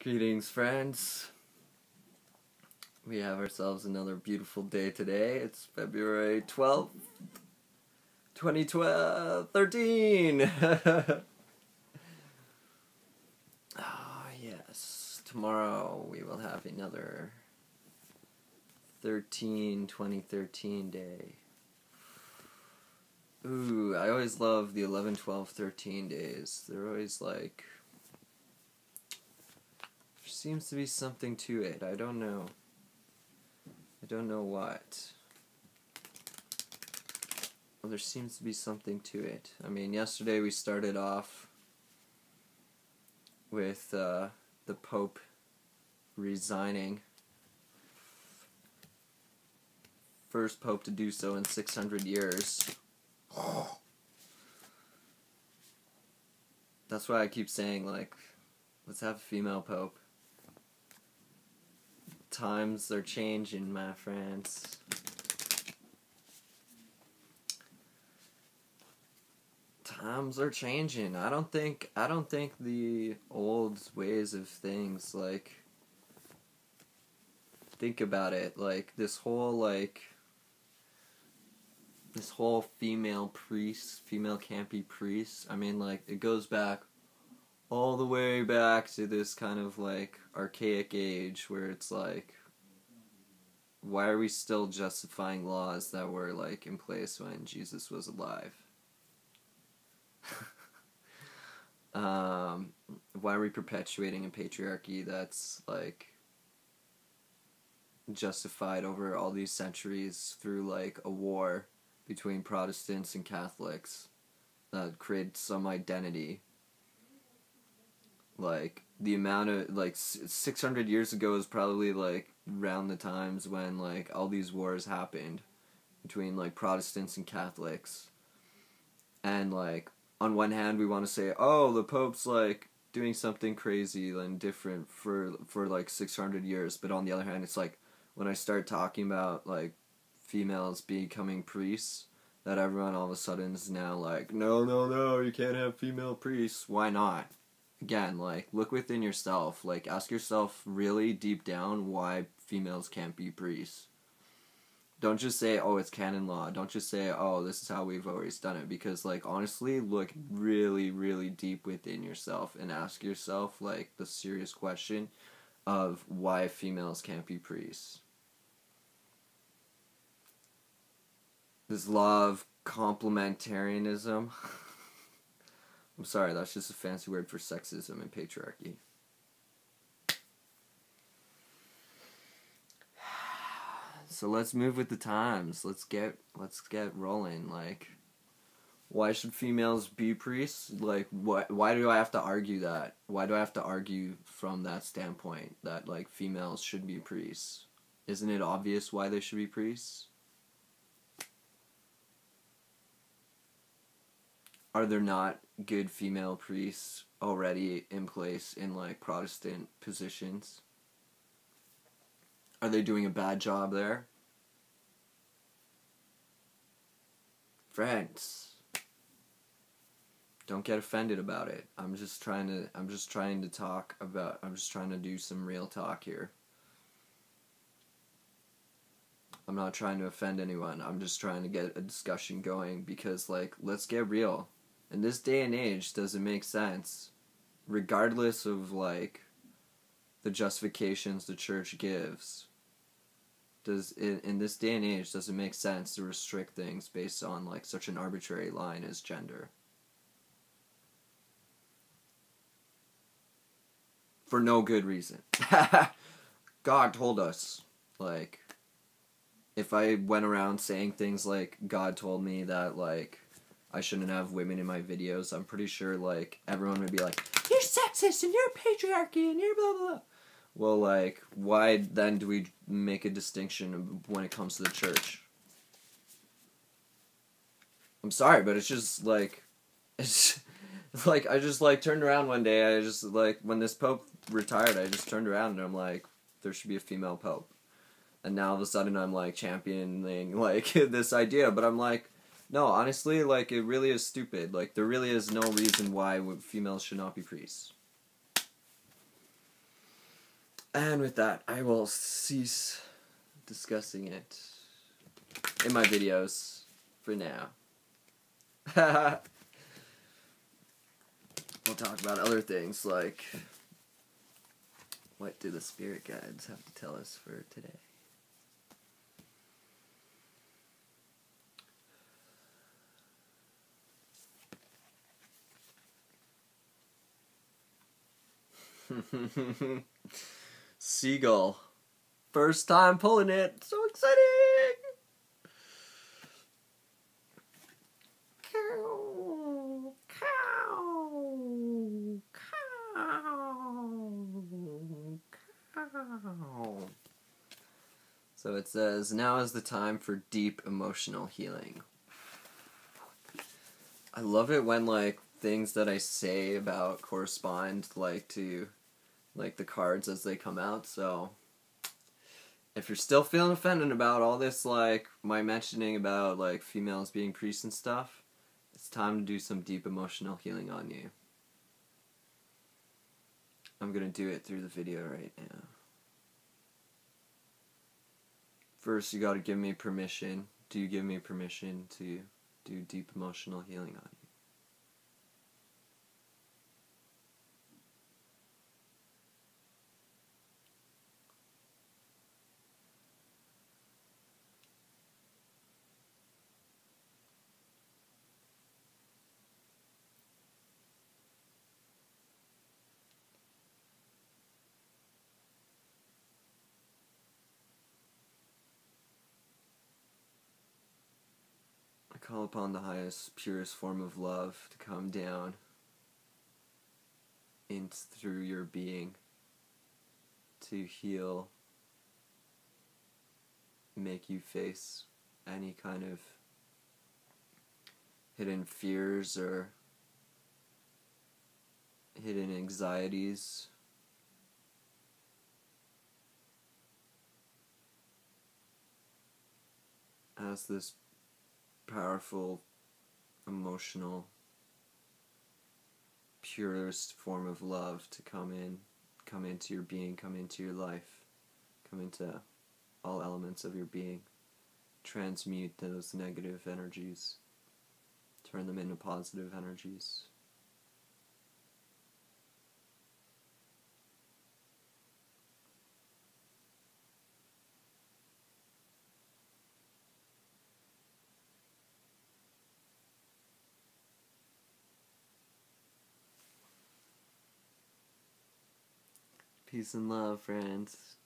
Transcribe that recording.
Greetings, friends. We have ourselves another beautiful day today. It's February 12th, 2013. Ah, yes. Tomorrow we will have another 2013 day. Ooh, I always love the 11, 12, 13 days. They're always like... There seems to be something to it. I don't know. I don't know what. Well, there seems to be something to it. I mean, yesterday we started off with the Pope resigning. First Pope to do so in 600 years. That's why I keep saying, like, let's have a female Pope. Times are changing, my friends. Times are changing. I don't think the old ways of things, like, think about it, like this whole female priest, female can't be priest. I mean, like, it goes back all the way back to this kind of like archaic age where it's like, why are we still justifying laws that were like in place when Jesus was alive? Why are we perpetuating a patriarchy that's like justified over all these centuries through like a war between Protestants and Catholics that created some identity? Like, the amount of, like, 600 years ago is probably, like, around the times when, like, all these wars happened between, like, Protestants and Catholics. And, like, on one hand, we want to say, oh, the Pope's, like, doing something crazy and different for like, 600 years. But on the other hand, it's like, when I start talking about, like, females becoming priests, that everyone all of a sudden is now like, no, you can't have female priests. Why not? Again, like, look within yourself. Like, ask yourself really deep down why females can't be priests. Don't just say, oh, it's canon law. Don't just say, oh, this is how we've always done it. Because, like, honestly, look really, really deep within yourself and ask yourself, like, the serious question of why females can't be priests. This law of complementarianism... I'm sorry, that's just a fancy word for sexism and patriarchy. So let's move with the times. Let's get rolling. Like, why should females be priests? Like, why do I have to argue that? Why do I have to argue from that standpoint that, like, females should be priests? Isn't it obvious why they should be priests? Are there not good female priests already in place in, like, Protestant positions? Are they doing a bad job there? Friends, don't get offended about it. I'm just trying to do some real talk here. I'm not trying to offend anyone. I'm just trying to get a discussion going because, like, let's get real. In this day and age, does it make sense, regardless of, like, the justifications the church gives, in this day and age, does it make sense to restrict things based on, like, such an arbitrary line as gender? For no good reason. God told us, like, if I went around saying things like, God told me that, like, I shouldn't have women in my videos, I'm pretty sure, like, everyone would be like, you're sexist and you're patriarchy and you're blah blah blah. Well, like, why then do we make a distinction when it comes to the church? I'm sorry, but it's just, like, like, I just, like, turned around one day, I just, like, when this Pope retired, I just turned around and I'm like, there should be a female Pope. And now all of a sudden I'm, like, championing, like, this idea, but I'm like, no, honestly, like, it really is stupid. Like, there really is no reason why females should not be priests. And with that, I will cease discussing it in my videos for now. We'll talk about other things like, what do the spirit guides have to tell us for today? Seagull. First time pulling it. So exciting! Cow, cow, cow, cow. So it says, now is the time for deep emotional healing. I love it when, like, things that I say about correspond, like, to, like, the cards as they come out, so if you're still feeling offended about all this, like, my mentioning about, like, females being priests and stuff, it's time to do some deep emotional healing on you. I'm gonna do it through the video right now. First, you gotta give me permission. Do you give me permission to do deep emotional healing on you? I call upon the highest, purest form of love to come down in through your being to heal, make you face any kind of hidden fears or hidden anxieties. As this powerful, emotional, purest form of love to come into your being, come into your life, come into all elements of your being, transmute those negative energies, turn them into positive energies. Peace and love, friends.